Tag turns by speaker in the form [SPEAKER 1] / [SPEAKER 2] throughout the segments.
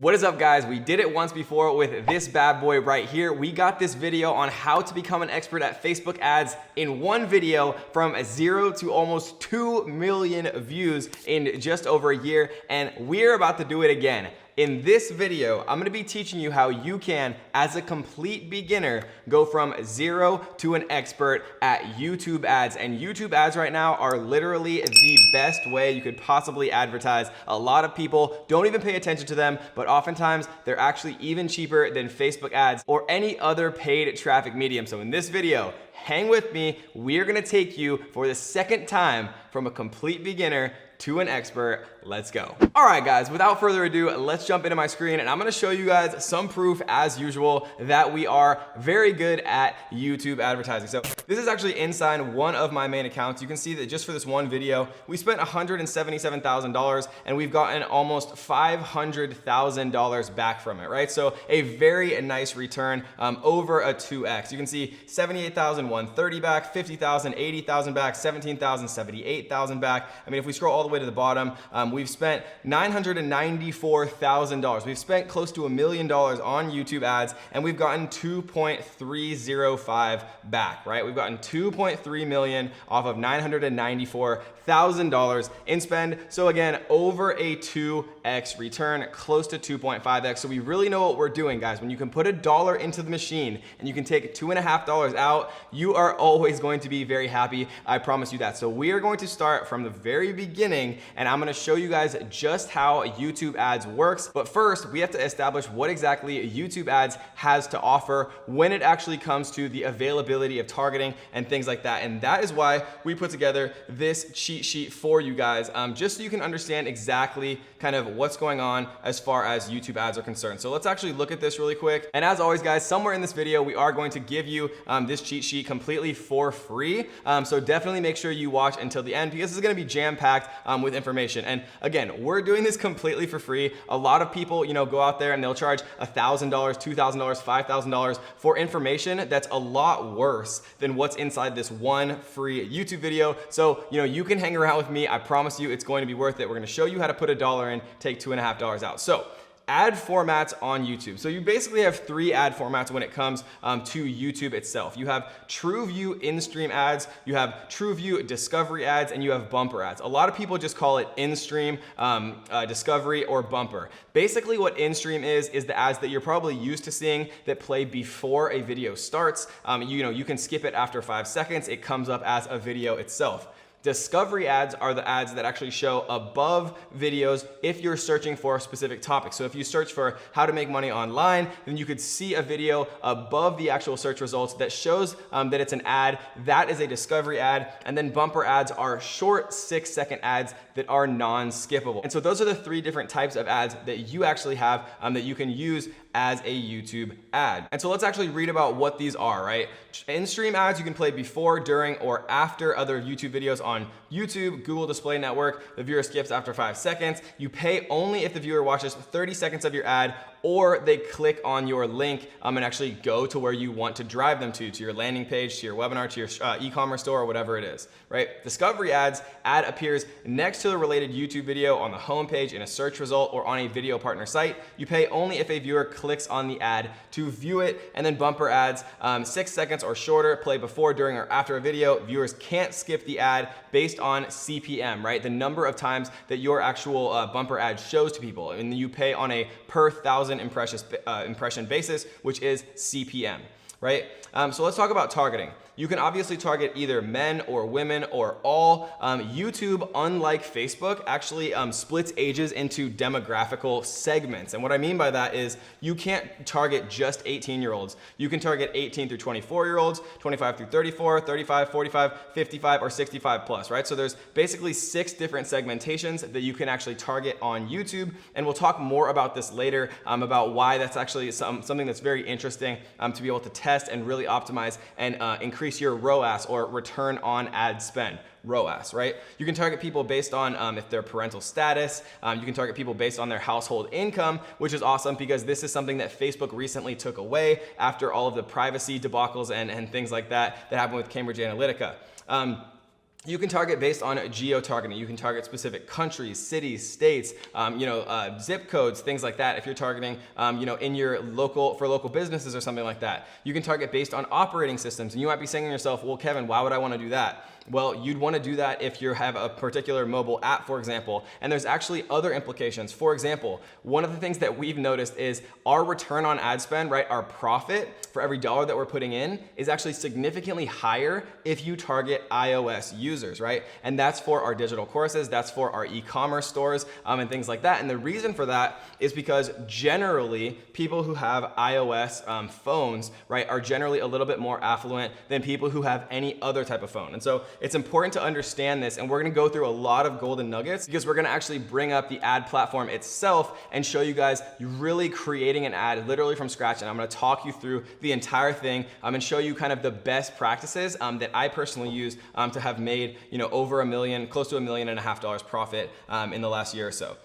[SPEAKER 1] What is up, guys? We did it once before with this bad boy right here. We got this video on how to become an expert at Facebook ads in one video from 0 to almost 2 million views in just over a year, and we're about to do it again. In this video, I'm gonna be teaching you how you can, as a complete beginner, go from 0 to an expert at YouTube ads. And YouTube ads right now are literally the best way you could possibly advertise. A lot of people don't even pay attention to them, but oftentimes they're actually even cheaper than Facebook ads or any other paid traffic medium. So in this video, hang with me. We're gonna take you for the second time from a complete beginner to an expert. Let's go. All right, guys, without further ado, let's jump into my screen and I'm gonna show you guys some proof, as usual, that we are very good at YouTube advertising. So this is actually inside one of my main accounts. You can see that just for this one video, we spent $177,000 and we've gotten almost $500,000 back from it, right? So a very nice return, over a 2x. You can see 78,130 back, 50,000, 80,000 back, 17,000, 78,000 back. I mean, if we scroll all the way to the bottom, we've spent $994,000. We've spent close to $1 million on YouTube ads, and we've gotten 2.305 back, right? We've gotten 2.3 million off of $994,000 in spend. So again, over a 2x return, close to 2.5x. So we really know what we're doing, guys. When you can put $1 into the machine and you can take $2.50 out, you are always going to be very happy. I promise you that. So we are going to start from the very beginning, and I'm gonna show you guys just how YouTube ads works. But first, we have to establish what exactly YouTube ads has to offer when it actually comes to the availability of targeting and things like that. And that is why we put together this cheat sheet for you guys, just so you can understand exactly kind of what's going on as far as YouTube ads are concerned. So let's actually look at this really quick. And as always, guys, somewhere in this video, we are going to give you this cheat sheet completely for free. So definitely make sure you watch until the end, because this is gonna be jam-packed with information. And again, we're doing this completely for free. A lot of people, go out there and they'll charge $1,000, $2,000, $5,000 for information that's a lot worse than what's inside this one free YouTube video. So, you can hang around with me. I promise you it's going to be worth it. We're gonna show you how to put $1 in, take $2.50 out. So, ad formats on YouTube. So you basically have 3 ad formats when it comes to YouTube itself. You have TrueView in-stream ads, you have TrueView discovery ads, and you have bumper ads. A lot of people just call it in-stream, discovery, or bumper. Basically what in-stream is the ads that you're probably used to seeing that play before a video starts. You can skip it after 5 seconds. It comes up as a video itself. Discovery ads are the ads that actually show above videos if you're searching for a specific topic. So if you search for how to make money online, then you could see a video above the actual search results that shows that it's an ad. That is a discovery ad. And then bumper ads are short 6-second ads that are non-skippable. And so those are the 3 different types of ads that you actually have that you can use as a YouTube ad. And so let's actually read about what these are, right? In-stream ads you can play before, during, or after other YouTube videos on YouTube, Google Display Network. The viewer skips after 5 seconds. You pay only if the viewer watches 30 seconds of your ad, or they click on your link and actually go to where you want to drive them to your landing page, to your webinar, to your e-commerce store, or whatever it is, right? Discovery ads, ad appears next to the related YouTube video on the home page in a search result or on a video partner site. You pay only if a viewer clicks on the ad to view it. And then bumper ads, 6 seconds or shorter, play before, during, or after a video. Viewers can't skip the ad based on CPM, right? The number of times that your actual bumper ad shows to people. And you pay on a per 1,000 impression basis, which is CPM, right? So let's talk about targeting. You can obviously target either men or women or all. YouTube, unlike Facebook, actually splits ages into demographical segments. And what I mean by that is you can't target just 18-year-olds. You can target 18 through 24-year-olds, 25 through 34, 35, 45, 55, or 65 plus, right? So there's basically 6 different segmentations that you can actually target on YouTube. And we'll talk more about this later, about why that's actually something that's very interesting to be able to test and really optimize and increase your ROAS, or return on ad spend. ROAS, right? You can target people based on if their parental status. You can target people based on their household income, which is awesome because this is something that Facebook recently took away after all of the privacy debacles and things like that happened with Cambridge Analytica. You can target based on geo-targeting. You can target specific countries, cities, states, zip codes, things like that. If you're targeting, in your for local businesses or something like that. You can target based on operating systems. And you might be saying to yourself, well, Kevin, why would I want to do that? Well, you'd want to do that if you have a particular mobile app, for example, and there's actually other implications. For example, one of the things that we've noticed is our return on ad spend, right? Our profit for every dollar that we're putting in is actually significantly higher if you target iOS users, right? And that's for our digital courses, that's for our e-commerce stores, and things like that. And the reason for that is because generally people who have iOS phones, right, are generally a little bit more affluent than people who have any other type of phone. And so it's important to understand this, and we're gonna go through a lot of golden nuggets because we're gonna actually bring up the ad platform itself and show you guys really creating an ad literally from scratch. And I'm gonna talk you through the entire thing and show you kind of the best practices that I personally use to have made over $1 million, close to $1.5 million profit in the last year or so.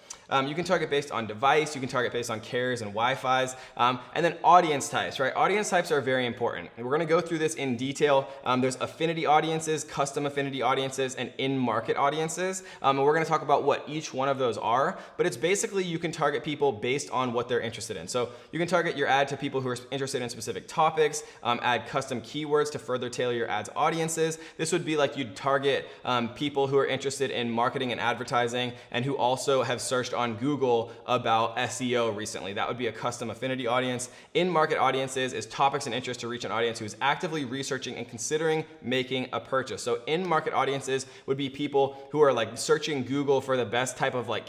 [SPEAKER 1] You can target based on device, you can target based on carriers and Wi-Fi's, and then audience types, right? Audience types are very important. And we're gonna go through this in detail. There's affinity audiences, custom affinity audiences, and in-market audiences. And we're gonna talk about what each one of those are, but it's basically you can target people based on what they're interested in. So you can target your ad to people who are interested in specific topics, add custom keywords to further tailor your ad's audiences. This would be like you'd target people who are interested in marketing and advertising and who also have searched on Google about SEO recently. That would be a custom affinity audience. In-market audiences is topics and interests to reach an audience who is actively researching and considering making a purchase. So in-market audiences would be people who are like searching Google for the best type of like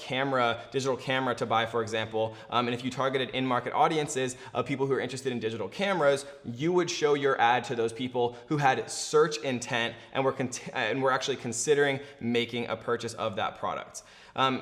[SPEAKER 1] digital camera to buy, for example. And if you targeted in-market audiences of people who are interested in digital cameras, you would show your ad to those people who had search intent and were actually considering making a purchase of that product.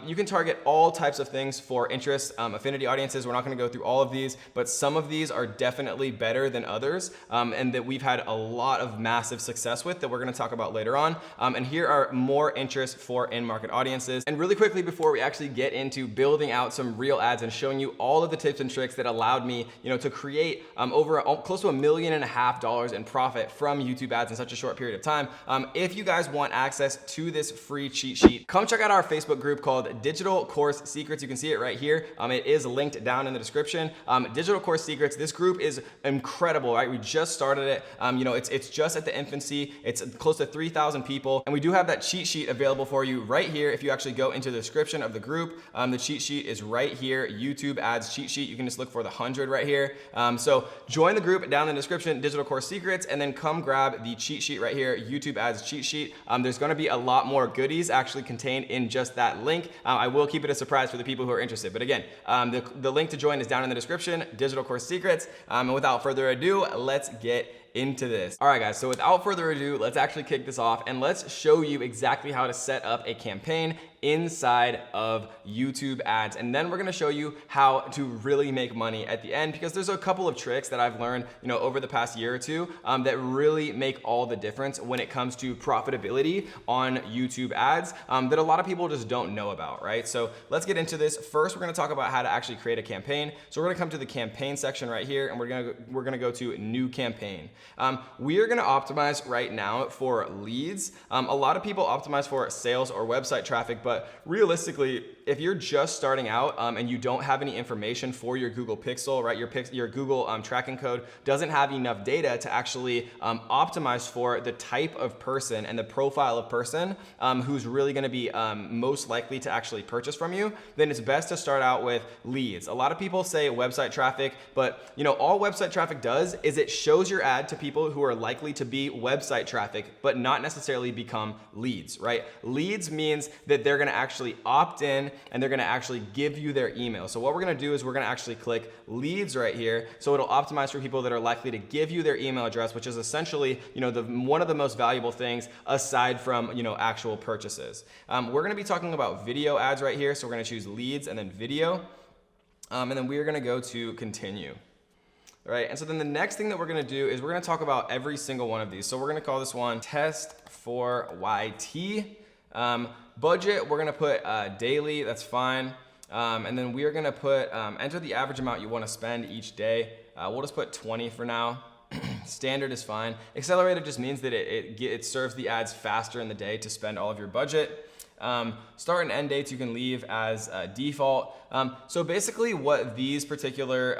[SPEAKER 1] You can target all types of things for interest, affinity audiences. We're not going to go through all of these, but some of these are definitely better than others, and that we've had a lot of massive success with that we're going to talk about later on. And here are more interests for in-market audiences. And really quickly, before we actually get into building out some real ads and showing you all of the tips and tricks that allowed me, to create close to $1.5 million in profit from YouTube ads in such a short period of time. If you guys want access to this free cheat sheet, come check out our Facebook group called Digital Course Secrets. You can see it right here. It is linked down in the description. Digital Course Secrets, this group is incredible, right? We just started it. It's just at the infancy. It's close to 3,000 people. And we do have that cheat sheet available for you right here. If you actually go into the description of the group, the cheat sheet is right here. YouTube ads cheat sheet. You can just look for the 100 right here. So join the group down in the description, Digital Course Secrets, and then come grab the cheat sheet right here, YouTube ads cheat sheet. There's gonna be a lot more goodies actually contained in just that link. I will keep it a surprise for the people who are interested. But again, the link to join is down in the description, Digital Course Secrets. And without further ado, let's get into this. All right, guys, so without further ado, let's actually kick this off and let's show you exactly how to set up a campaign inside of YouTube ads. And then we're gonna show you how to really make money at the end, because there's a couple of tricks that I've learned, over the past year or two that really make all the difference when it comes to profitability on YouTube ads that a lot of people just don't know about, right? So let's get into this. First, we're gonna talk about how to actually create a campaign. So we're gonna come to the campaign section right here, and we're gonna go to new campaign. We are gonna optimize right now for leads. A lot of people optimize for sales or website traffic, but realistically, if you're just starting out and you don't have any information for your Google Pixel, right? Your Google tracking code doesn't have enough data to actually optimize for the type of person and the profile of person who's really gonna be most likely to actually purchase from you, then it's best to start out with leads. A lot of people say website traffic, but all website traffic does is it shows your ad to people who are likely to be website traffic, but not necessarily become leads, right? Leads means that they're gonna actually opt in and they're gonna actually give you their email. So what we're gonna do is we're gonna actually click leads right here. So it'll optimize for people that are likely to give you their email address, which is essentially, one of the most valuable things aside from, actual purchases. We're gonna be talking about video ads right here. So we're gonna choose leads and then video. And then we are gonna go to continue. Right, and so then the next thing that we're gonna do is we're gonna talk about every single one of these. So we're gonna call this one test for YT. Budget, we're gonna put daily, that's fine. And then we are gonna put, enter the average amount you wanna spend each day. We'll just put 20 for now. Standard is fine. Accelerated just means that it serves the ads faster in the day to spend all of your budget. Start and end dates you can leave as default. So basically what these particular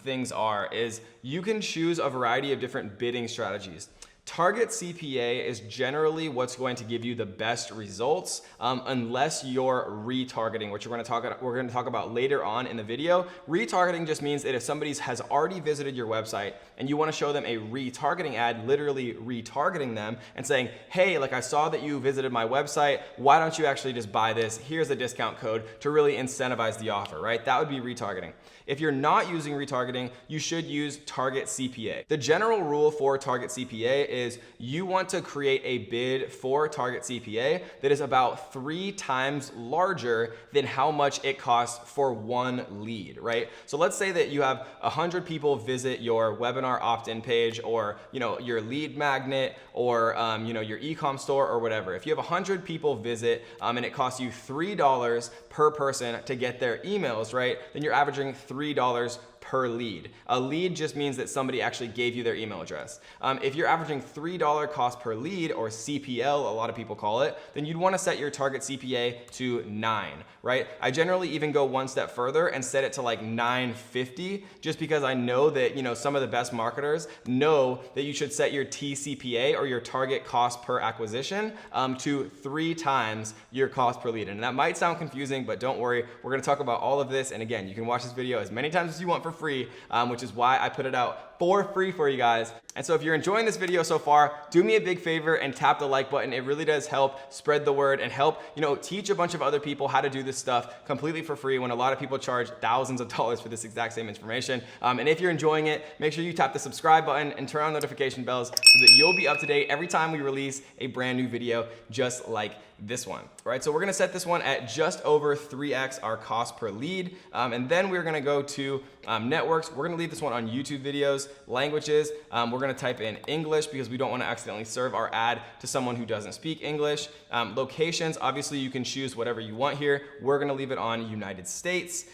[SPEAKER 1] things are is you can choose a variety of different bidding strategies. Target CPA is generally what's going to give you the best results, unless you're retargeting, which we're going to talk about later on in the video. Retargeting just means that if somebody has already visited your website and you want to show them a retargeting ad, literally retargeting them and saying, hey, like I saw that you visited my website, why don't you actually just buy this? Here's a discount code to really incentivize the offer, right? That would be retargeting. If you're not using retargeting, you should use target CPA. The general rule for target CPA is you want to create a bid for target CPA that is about 3 times larger than how much it costs for one lead, right? So let's say that you have 100 people visit your webinar opt-in page, or your lead magnet, or your ECOM store or whatever. If you have 100 people visit and it costs you $3 per person to get their emails, right? Then you're averaging $3 per lead. A lead just means that somebody actually gave you their email address. If you're averaging $3 cost per lead, or CPL, a lot of people call it, then you'd want to set your target CPA to 9, right? I generally even go one step further and set it to like $9.50, just because I know that some of the best marketers know that you should set your TCPA, or your target cost per acquisition, to 3 times your cost per lead. And that might sound confusing, but don't worry, we're going to talk about all of this. And again, you can watch this video as many times as you want for free, which is why I put it out for free for you guys. And so if you're enjoying this video so far, do me a big favor and tap the like button. It really does help spread the word and help, teach a bunch of other people how to do this stuff completely for free, when a lot of people charge thousands of dollars for this exact same information. And if you're enjoying it, make sure you tap the subscribe button and turn on notification bells so that you'll be up to date every time we release a brand new video just like this one. All right, so we're gonna set this one at just over 3x our cost per lead. And then we're gonna go to networks. We're gonna leave this one on YouTube videos. Languages, we're gonna type in English because we don't wanna accidentally serve our ad to someone who doesn't speak English. Locations, obviously you can choose whatever you want here. We're gonna leave it on United States.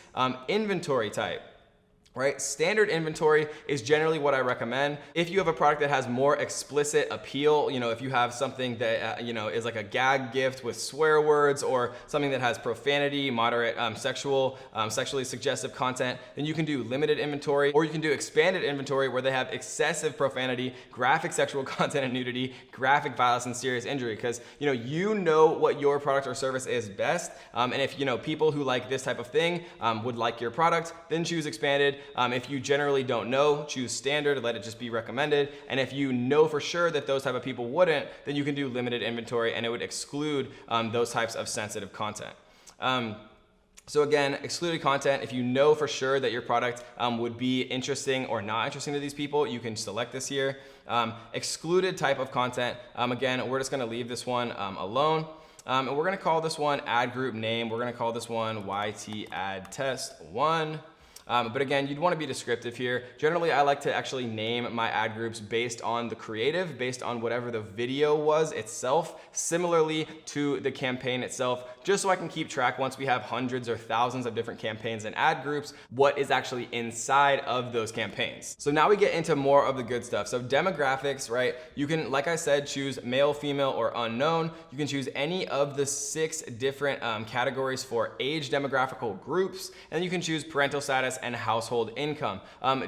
[SPEAKER 1] Inventory type. Right? Standard inventory is generally what I recommend. If you have a product that has more explicit appeal, if you have something that, is like a gag gift with swear words, or something that has profanity, moderate sexually suggestive content, then you can do limited inventory, or you can do expanded inventory where they have excessive profanity, graphic sexual content and nudity, graphic violence, and serious injury. Because, what your product or service is best. And if, people who like this type of thing would like your product, then choose expanded. If you generally don't know, choose standard, let it just be recommended. And if you know for sure that those type of people wouldn't, then you can do limited inventory, and it would exclude those types of sensitive content. So again, excluded content, if you know for sure that your product would be interesting or not interesting to these people, you can select this here. Excluded type of content, again, we're just gonna leave this one alone. And we're gonna call this one ad group name. We're gonna call this one YT ad test 1. But again, you'd want to be descriptive here. Generally, I like to actually name my ad groups based on the creative, based on whatever the video was itself, similarly to the campaign itself, just so I can keep track, once we have hundreds or thousands of different campaigns and ad groups, what is actually inside of those campaigns. So now we get into more of the good stuff. So demographics, right? You can, like I said, choose male, female, or unknown. You can choose any of the 6 different categories for age demographical groups, and then you can choose parental status and household income.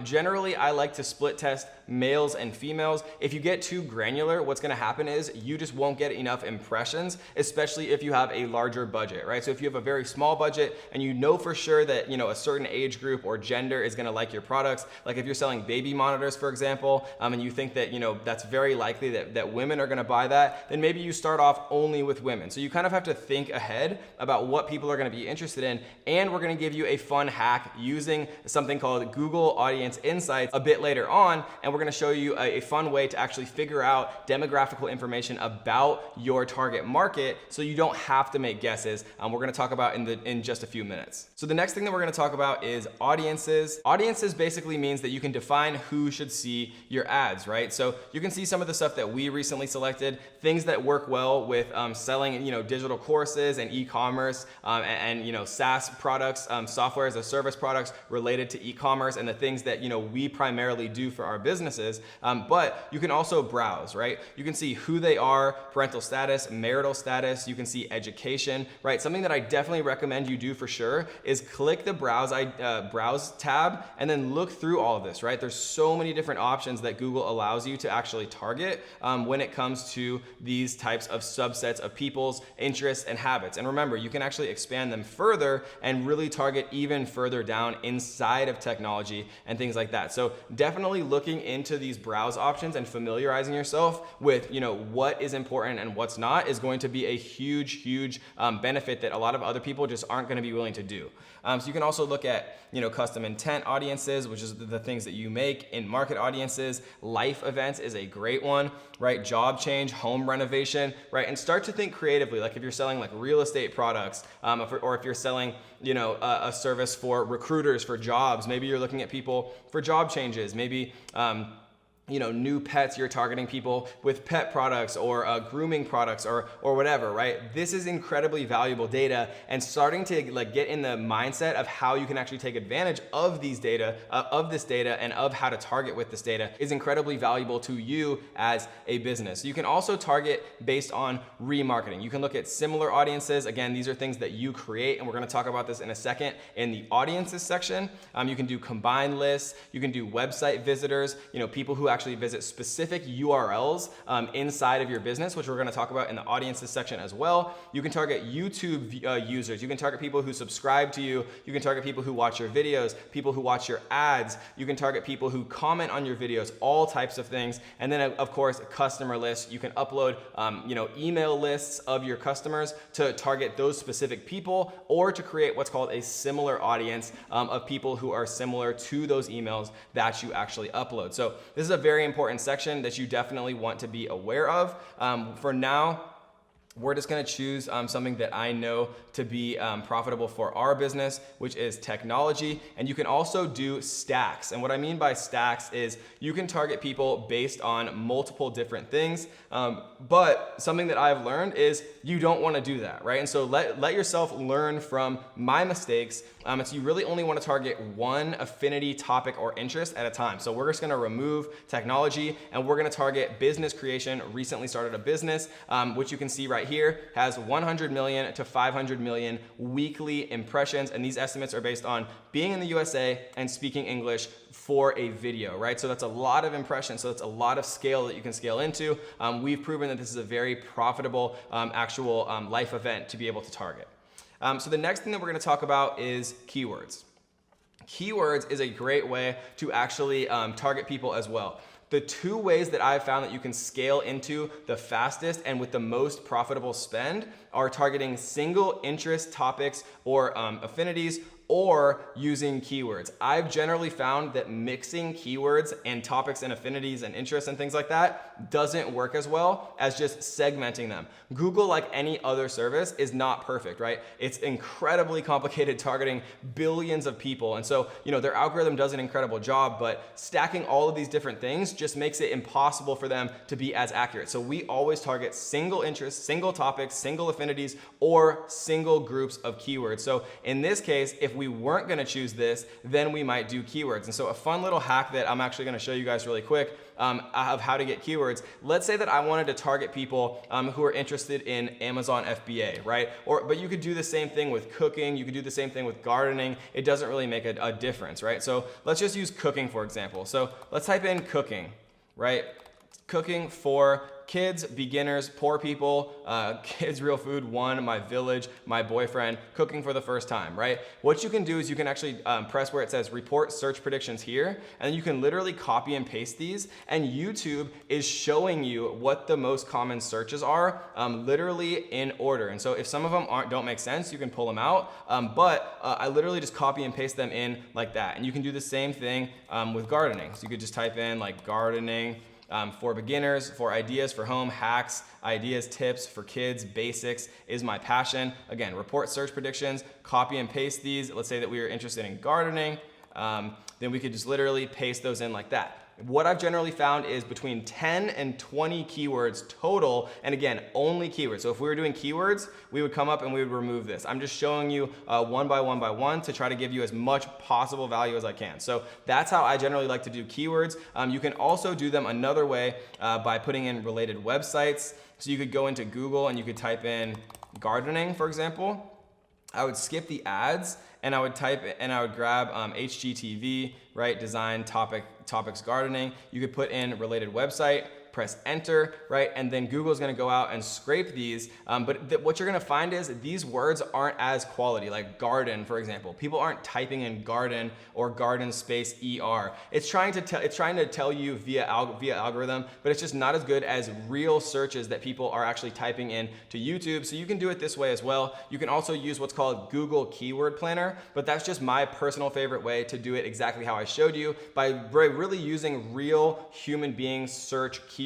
[SPEAKER 1] Generally, I like to split test males and females. If you get too granular, what's gonna happen is you just won't get enough impressions, especially if you have a larger budget, right? So if you have a very small budget and you know for sure that a certain age group or gender is gonna like your products, like if you're selling baby monitors, for example, and you think that that's very likely that women are gonna buy that, then maybe you start off only with women. So you kind of have to think ahead about what people are gonna be interested in, and we're gonna give you a fun hack using something called Google Audience Insights a bit later on, and we're gonna show you a fun way to actually figure out demographical information about your target market so you don't have to make guesses. We're gonna talk about in just a few minutes. So the next thing that we're gonna talk about is audiences. Audiences basically means that you can define who should see your ads, right? So you can see some of the stuff that we recently selected, things that work well with selling digital courses and e-commerce and SaaS products, software as a service products related to e-commerce, and the things that we primarily do for our business. businesses, but you can also browse, right? You can see who they are, parental status, marital status, you can see education, right? Something that I definitely recommend you do for sure is click the browse tab and then look through all of this, right? There's so many different options that Google allows you to actually target when it comes to these types of subsets of people's interests and habits. And remember, you can actually expand them further and really target even further down inside of technology and things like that. So definitely looking into these browse options and familiarizing yourself with, what is important and what's not is going to be a huge benefit that a lot of other people just aren't going to be willing to do. So you can also look at, custom intent audiences, which is the things that you make in market audiences. Life events is a great one, right? Job change, home renovation, right? And start to think creatively, like if you're selling like real estate products, or if you're selling, a service for recruiters for jobs, maybe you're looking at people for job changes, maybe, new pets, you're targeting people with pet products or grooming products or whatever, right? This is incredibly valuable data, and starting to get in the mindset of how you can actually take advantage of these data, of this data, and of how to target with this data is incredibly valuable to you as a business. You can also target based on remarketing. You can look at similar audiences. Again, these are things that you create, and we're going to talk about this in a second in the audiences section. You can do combined lists. You can do website visitors, people who actually visit specific URLs inside of your business, which we're going to talk about in the audiences section as well. You can target YouTube users. You can target people who subscribe to you. You can target people who watch your videos, people who watch your ads. You can target people who comment on your videos, all types of things. And then of course, customer lists. You can upload, email lists of your customers to target those specific people, or to create what's called a similar audience of people who are similar to those emails that you actually upload. So this is a very important section that you definitely want to be aware of. For now, we're just going to choose something that I know to be profitable for our business, which is technology. And you can also do stacks. And what I mean by stacks is you can target people based on multiple different things. But something that I've learned is you don't want to do that, right? And so let yourself learn from my mistakes. So you really only want to target one affinity, topic, or interest at a time. So we're just going to remove technology, and we're going to target business creation. Recently started a business, which you can see right here has 100 million to 500 million weekly impressions. And these estimates are based on being in the USA and speaking English for a video, right? So that's a lot of impressions. So that's a lot of scale that you can scale into. We've proven that this is a very profitable actual life event to be able to target. So the next thing that we're going to talk about is keywords. Keywords is a great way to actually target people as well. The two ways that I've found that you can scale into the fastest and with the most profitable spend are targeting single interest topics or affinities, or using keywords. I've generally found that mixing keywords and topics and affinities and interests and things like that doesn't work as well as just segmenting them. Google, like any other service, is not perfect, right? It's incredibly complicated targeting billions of people. And so, their algorithm does an incredible job, but stacking all of these different things just makes it impossible for them to be as accurate. So we always target single interests, single topics, single affinities, or single groups of keywords. So in this case, if we weren't going to choose this, then we might do keywords. And so a fun little hack that I'm actually going to show you guys really quick of how to get keywords. Let's say that I wanted to target people who are interested in Amazon FBA, right? But you could do the same thing with cooking. You could do the same thing with gardening. It doesn't really make a difference, right? So let's just use cooking, for example. So let's type in cooking, right? Cooking for kids, beginners, poor people, kids, real food, one, my village, my boyfriend, cooking for the first time, right? What you can do is you can actually press where it says report search predictions here, and you can literally copy and paste these, and YouTube is showing you what the most common searches are, literally in order. And so if some of them don't make sense, you can pull them out, but I literally just copy and paste them in like that. And you can do the same thing with gardening. So you could just type in like gardening, for beginners, for ideas, for home, hacks, ideas, tips, for kids, basics is my passion. Again, report search predictions, copy and paste these. Let's say that we are interested in gardening. Then we could just literally paste those in like that. What I've generally found is between 10 and 20 keywords total, and again, only keywords. So if we were doing keywords, we would come up and we would remove this. I'm just showing you one by one to try to give you as much possible value as I can. So that's how I generally like to do keywords. You can also do them another way by putting in related websites. So you could go into Google and you could type in gardening, for example. I would skip the ads and I would grab HGTV, right? Design topics gardening. You could put in related website, press enter, right? And then Google's gonna go out and scrape these. But what you're gonna find is these words aren't as quality, like garden, for example. People aren't typing in garden or garden space ER. It's trying to tell you via algorithm, but it's just not as good as real searches that people are actually typing in to YouTube. So you can do it this way as well. You can also use what's called Google Keyword Planner, but that's just my personal favorite way to do it exactly how I showed you, by really using real human beings search keywords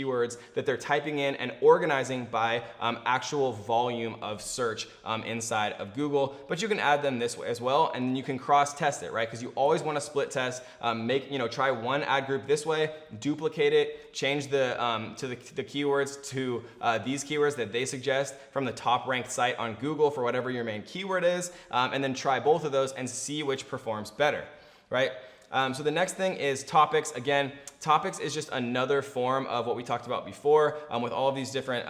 [SPEAKER 1] that they're typing in and organizing by actual volume of search inside of Google. But you can add them this way as well, and then you can cross test it, right? Because you always want to split test, try one ad group this way, duplicate it, change the keywords to these keywords that they suggest from the top ranked site on Google for whatever your main keyword is, and then try both of those and see which performs better, right? So the next thing is topics. Again, topics is just another form of what we talked about before with all of these different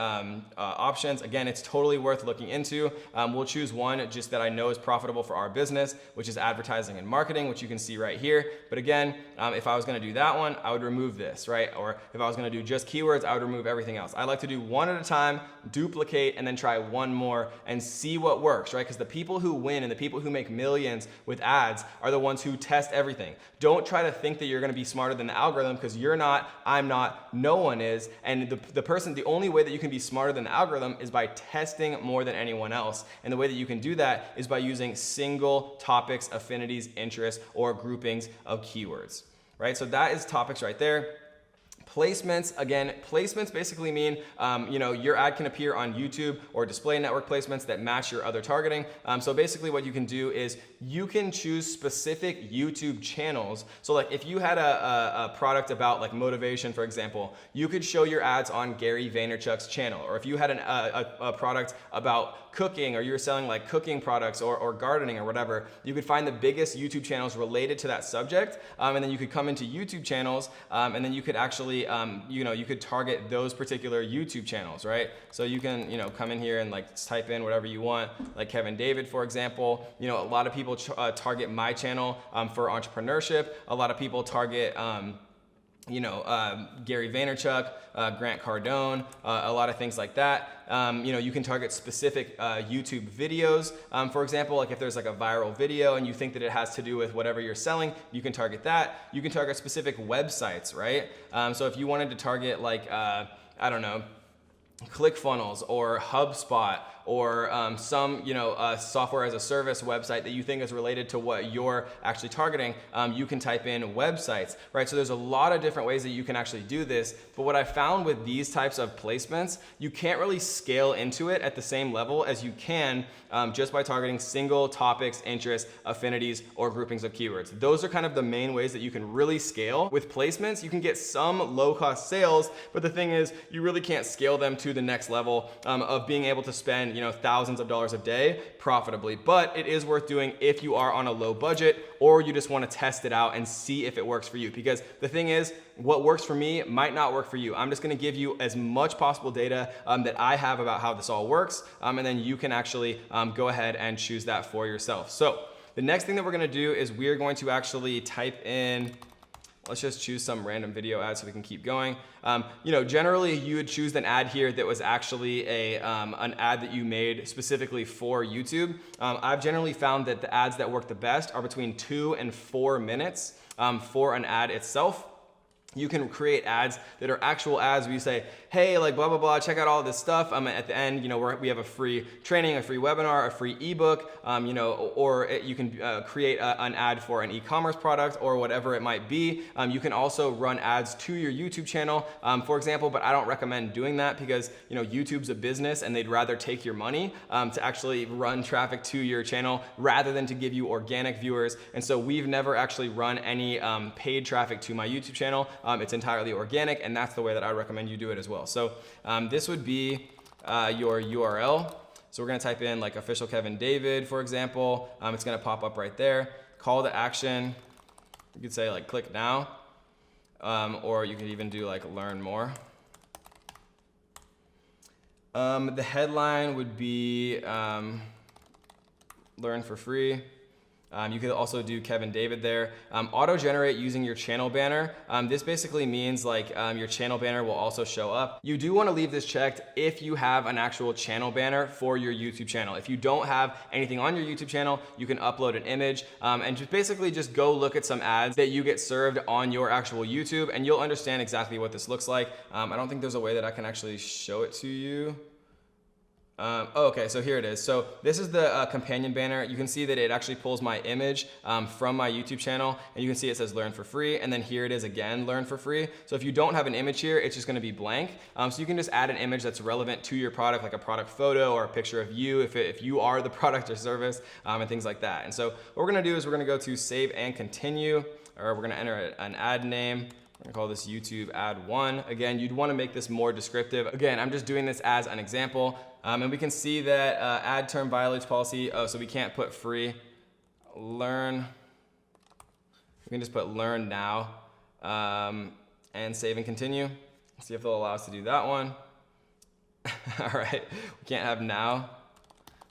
[SPEAKER 1] options. Again, it's totally worth looking into. We'll choose one just that I know is profitable for our business, which is advertising and marketing, which you can see right here. But again, if I was gonna do that one, I would remove this, right? Or if I was gonna do just keywords, I would remove everything else. I like to do one at a time, duplicate, and then try one more and see what works, right? Because the people who win and the people who make millions with ads are the ones who test everything. Don't try to think that you're gonna be smarter than the algorithm, because you're not, I'm not, no one is. And the only way that you can be smarter than the algorithm is by testing more than anyone else. And the way that you can do that is by using single topics, affinities, interests, or groupings of keywords, right? So that is topics right there. Placements, again, placements basically mean, your ad can appear on YouTube or display network placements that match your other targeting. So basically what you can do is you can choose specific YouTube channels. So like if you had a product about like motivation, for example, you could show your ads on Gary Vaynerchuk's channel. Or if you had a product about cooking, or you're selling like cooking products or gardening or whatever, you could find the biggest YouTube channels related to that subject. And then you could come into YouTube channels and then you could actually, you could target those particular YouTube channels, right? So you can, come in here and like type in whatever you want, like Kevin David, for example. A lot of people target my channel for entrepreneurship. A lot of people target, Gary Vaynerchuk, Grant Cardone, a lot of things like that. You can target specific YouTube videos. For example, like if there's like a viral video and you think that it has to do with whatever you're selling, you can target that. You can target specific websites, right? So if you wanted to target like, ClickFunnels or HubSpot or some software as a service website that you think is related to what you're actually targeting, you can type in websites, right? So there's a lot of different ways that you can actually do this. But what I found with these types of placements, you can't really scale into it at the same level as you can just by targeting single topics, interests, affinities, or groupings of keywords. Those are kind of the main ways that you can really scale. With placements, you can get some low-cost sales, but the thing is, you really can't scale them to the next level of being able to spend thousands of dollars a day profitably. But it is worth doing if you are on a low budget or you just want to test it out and see if it works for you. Because the thing is, what works for me might not work for you. I'm just going to give you as much possible data that I have about how this all works, and then you can actually go ahead and choose that for yourself. So the next thing that we're going to do is we're going to actually type in, let's just choose some random video ad so we can keep going. Generally you would choose an ad here that was actually an ad that you made specifically for YouTube. I've generally found that the ads that work the best are between 2 and 4 minutes for an ad itself. You can create ads that are actual ads where you say, hey, like blah, blah, blah, check out all this stuff. At the end, you know, we have a free training, a free webinar, a free ebook, you know, or you can create an ad for an e-commerce product or whatever it might be. You can also run ads to your YouTube channel, for example, but I don't recommend doing that because, you know, YouTube's a business and they'd rather take your money to actually run traffic to your channel rather than to give you organic viewers. And so we've never actually run any paid traffic to my YouTube channel. It's entirely organic, and that's the way that I recommend you do it as well. So this would be your URL. So we're gonna type in like official Kevin David, for example. It's gonna pop up right there. Call to action, you could say like click now, or you could even do like learn more. The headline would be learn for free. You could also do Kevin David there. Auto-generate using your channel banner. This basically means like your channel banner will also show up. You do want to leave this checked if you have an actual channel banner for your YouTube channel. If you don't have anything on your YouTube channel, you can upload an image and just basically just go look at some ads that you get served on your actual YouTube, and you'll understand exactly what this looks like. I don't think there's a way that I can actually show it to you. Okay, so here it is. So this is the companion banner. You can see that it actually pulls my image from my YouTube channel, and you can see it says learn for free, and then here it is again, learn for free. So if you don't have an image here, it's just gonna be blank. So you can just add an image that's relevant to your product, like a product photo or a picture of you if you are the product or service, and things like that. And so what we're gonna do is we're gonna go to save and continue, or we're gonna enter an ad name. We're gonna call this YouTube ad 1. Again, you'd wanna make this more descriptive. Again, I'm just doing this as an example. And we can see that ad term violates policy. Oh, so we can't put free. Learn. We can just put learn now and save and continue. See if they'll allow us to do that one. All right, we can't have now.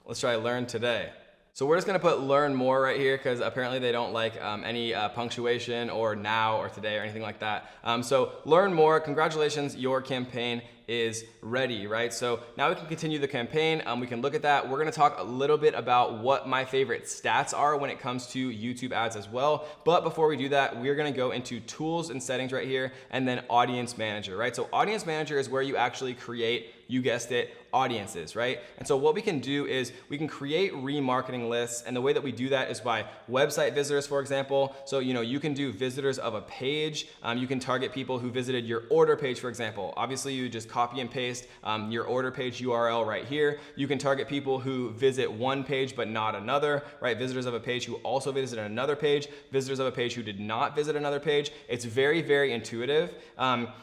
[SPEAKER 1] Let's try learn today. So we're just gonna put learn more right here because apparently they don't like any punctuation or now or today or anything like that. So learn more, congratulations, your campaign is ready, right? So now we can continue the campaign. We can look at that. We're gonna talk a little bit about what my favorite stats are when it comes to YouTube ads as well. But before we do that, we're gonna go into tools and settings right here, and then audience manager, right? So audience manager is where you actually create, you guessed it, audiences, right? And so what we can do is we can create remarketing lists, and the way that we do that is by website visitors, for example. So, you know, you can do visitors of a page. You can target people who visited your order page, for example. Obviously, you just copy and paste your order page URL right here. You can target people who visit one page but not another, right? Visitors of a page who also visited another page, visitors of a page who did not visit another page. It's very, very intuitive.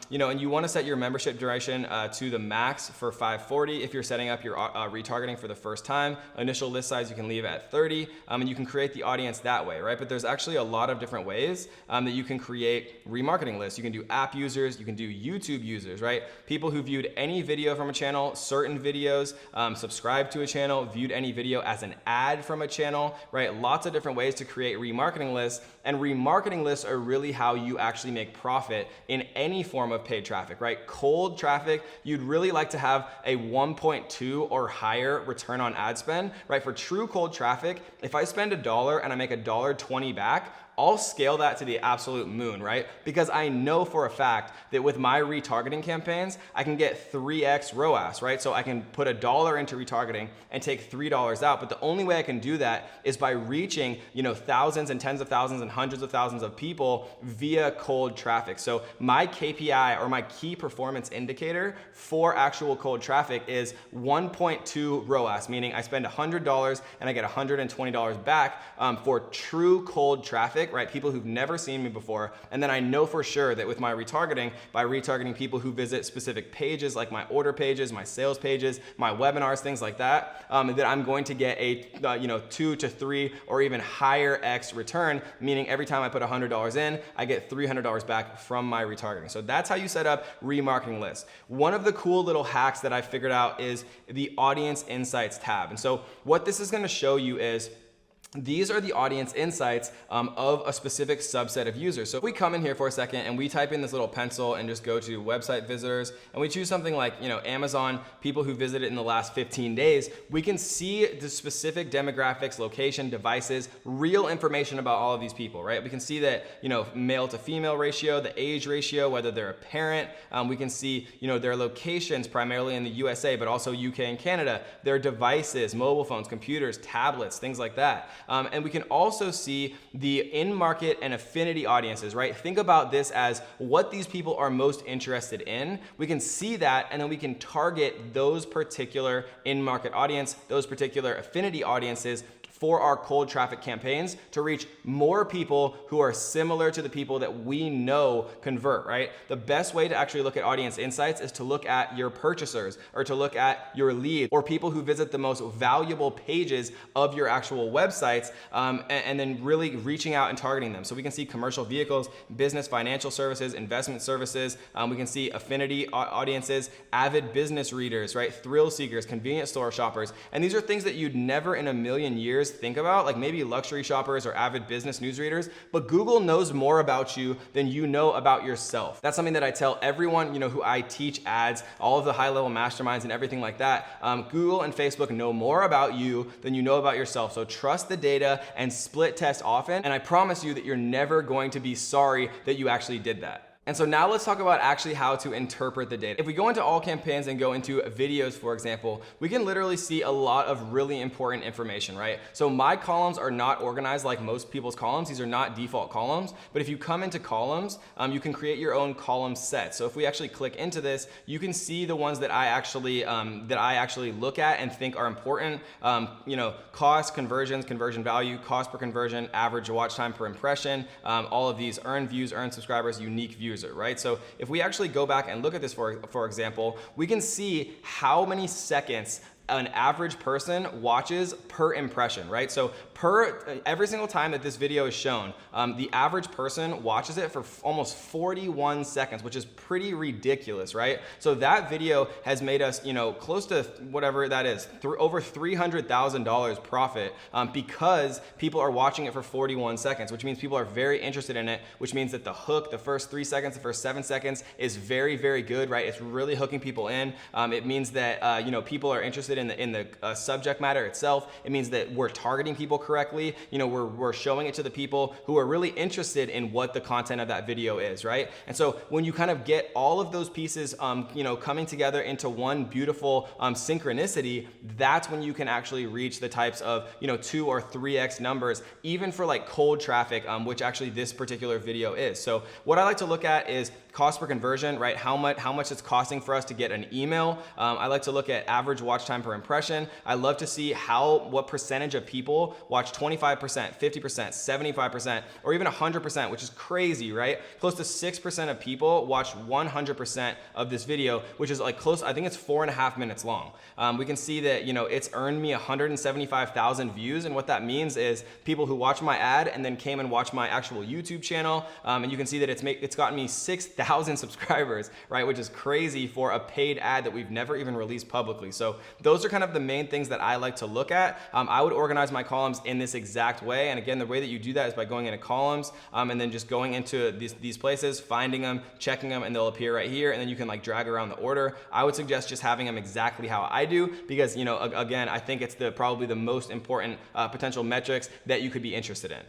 [SPEAKER 1] You know, and you want to set your membership duration to the max for 540 if you're setting up your retargeting for the first time. Initial list size you can leave at 30, and you can create the audience that way, right? But there's actually a lot of different ways that you can create remarketing lists. You can do app users, you can do YouTube users, right? People who viewed any video from a channel, certain videos, subscribed to a channel, viewed any video as an ad from a channel, right? Lots of different ways to create remarketing lists, and remarketing lists are really how you actually make profit in any form of paid traffic, right? Cold traffic, you'd really like to have a 1.2 or higher return on ad spend, right? For true cold traffic, if I spend $1 and I make $1.20 back, I'll scale that to the absolute moon, right? Because I know for a fact that with my retargeting campaigns, I can get 3x ROAS, right? So I can put $1 into retargeting and take $3 out. But the only way I can do that is by reaching, you know, thousands and tens of thousands and hundreds of thousands of people via cold traffic. So my KPI, or my key performance indicator for actual cold traffic, is 1.2 ROAS, meaning I spend $100 and I get $120 back for true cold traffic, right? People who've never seen me before. And then I know for sure that with my retargeting, by retargeting people who visit specific pages, like my order pages, my sales pages, my webinars, things like that, that I'm going to get a 2 to 3 or even higher X return, meaning every time I put $100 in, I get $300 back from my retargeting. So that's how you set up remarketing lists. One of the cool little hacks that I figured out is the audience insights tab. And so what this is going to show you is these are the audience insights of a specific subset of users. So if we come in here for a second and we type in this little pencil and just go to website visitors and we choose something like, Amazon, people who visited in the last 15 days, we can see the specific demographics, location, devices, real information about all of these people, right? We can see that, male to female ratio, the age ratio, whether they're a parent. We can see, their locations primarily in the USA, but also UK and Canada, their devices, mobile phones, computers, tablets, things like that. And we can also see the in-market and affinity audiences, right? Think about this as what these people are most interested in. We can see that, and then we can target those particular in-market audience, those particular affinity audiences for our cold traffic campaigns to reach more people who are similar to the people that we know convert, right? The best way to actually look at audience insights is to look at your purchasers or to look at your leads or people who visit the most valuable pages of your actual websites, and then really reaching out and targeting them. So we can see commercial vehicles, business, financial services, investment services. We can see affinity audiences, avid business readers, right? Thrill seekers, convenience store shoppers. And these are things that you'd never in a million years think about, like maybe luxury shoppers or avid business newsreaders, but Google knows more about you than you know about yourself. That's something that I tell everyone, who I teach ads, all of the high-level masterminds and everything like that. Google and Facebook know more about you than you know about yourself. So trust the data and split test often, and I promise you that you're never going to be sorry that you actually did that. And so now let's talk about actually how to interpret the data. If we go into all campaigns and go into videos, for example, we can literally see a lot of really important information, right? So my columns are not organized like most people's columns. These are not default columns, but if you come into columns, you can create your own column set. So if we actually click into this, you can see the ones that I actually look at and think are important. Cost, conversions, conversion value, cost per conversion, average watch time per impression, all of these, earned views, earned subscribers, unique views. Right? So if we actually go back and look at this, for example, we can see how many seconds an average person watches per impression, right? So every single time that this video is shown, the average person watches it for almost 41 seconds, which is pretty ridiculous, right? So that video has made us, close to whatever that is, over $300,000 profit, because people are watching it for 41 seconds, which means people are very interested in it, which means that the hook, the first 3 seconds, the first 7 seconds is very, very good, right? It's really hooking people in. It means that, people are interested in the subject matter itself. It means that we're targeting people correctly. We're showing it to the people who are really interested in what the content of that video is, right? And so when you kind of get all of those pieces, coming together into one beautiful synchronicity, that's when you can actually reach the types of 2 or 3x numbers, even for like cold traffic, which actually this particular video is. So what I like to look at is cost per conversion, right? How much it's costing for us to get an email. I like to look at average watch time per impression. I love to see what percentage of people watch 25%, 50%, 75%, or even 100%, which is crazy, right? Close to 6% of people watch 100% of this video, which is like I think it's 4.5 minutes long. We can see that, it's earned me 175,000 views. And what that means is people who watch my ad and then came and watched my actual YouTube channel. And you can see that it's gotten me 6,000 subscribers, right? Which is crazy for a paid ad that we've never even released publicly. So those are kind of the main things that I like to look at. I would organize my columns in this exact way. And again, the way that you do that is by going into columns, and then just going into these places, finding them, checking them, and they'll appear right here. And then you can like drag around the order. I would suggest just having them exactly how I do, because, again, I think it's probably the most important potential metrics that you could be interested in.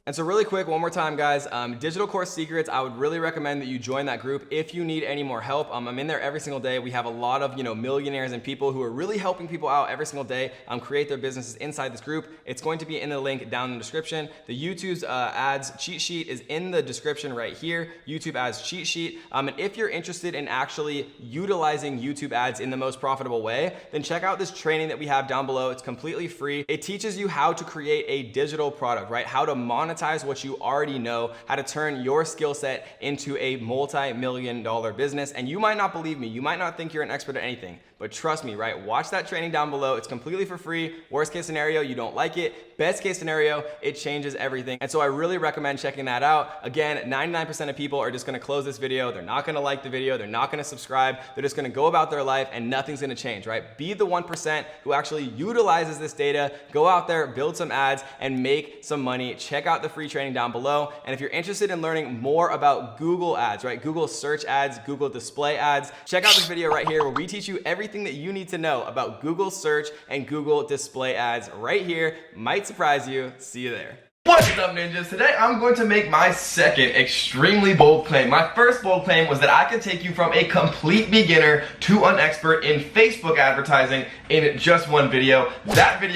[SPEAKER 1] And so really quick, one more time, guys, Digital Course Secrets, I would really recommend that you join that group if you need any more help. I'm in there every single day. We have a lot of, millionaires and people who are really helping people out every single day create their businesses inside this group. It's going to be in the link down in the description. The YouTube's ads cheat sheet is in the description right here, YouTube ads cheat sheet. And if you're interested in actually utilizing YouTube ads in the most profitable way, then check out this training that we have down below. It's completely free. It teaches you how to create a digital product, right? How to monetize monetize what you already know, how to turn your skill set into a multi-million-dollar business. And you might not believe me, you might not think you're an expert at anything, but trust me, right? Watch that training down below. It's completely for free. Worst case scenario, you don't like it. Best case scenario, it changes everything. And so I really recommend checking that out. Again, 99% of people are just gonna close this video. They're not gonna like the video. They're not gonna subscribe. They're just gonna go about their life and nothing's gonna change, right? Be the 1% who actually utilizes this data. Go out there, build some ads, and make some money. Check out the free training down below. And if you're interested in learning more about Google ads, right? Google search ads, Google display ads, check out this video right here where we teach you everything that you need to know about Google search and Google display ads right here. Might surprise you. See you there. What's up, ninjas? Today I'm going to make my second extremely bold claim. My first bold claim was that I could take you from a complete beginner to an expert in Facebook advertising in just one video. That video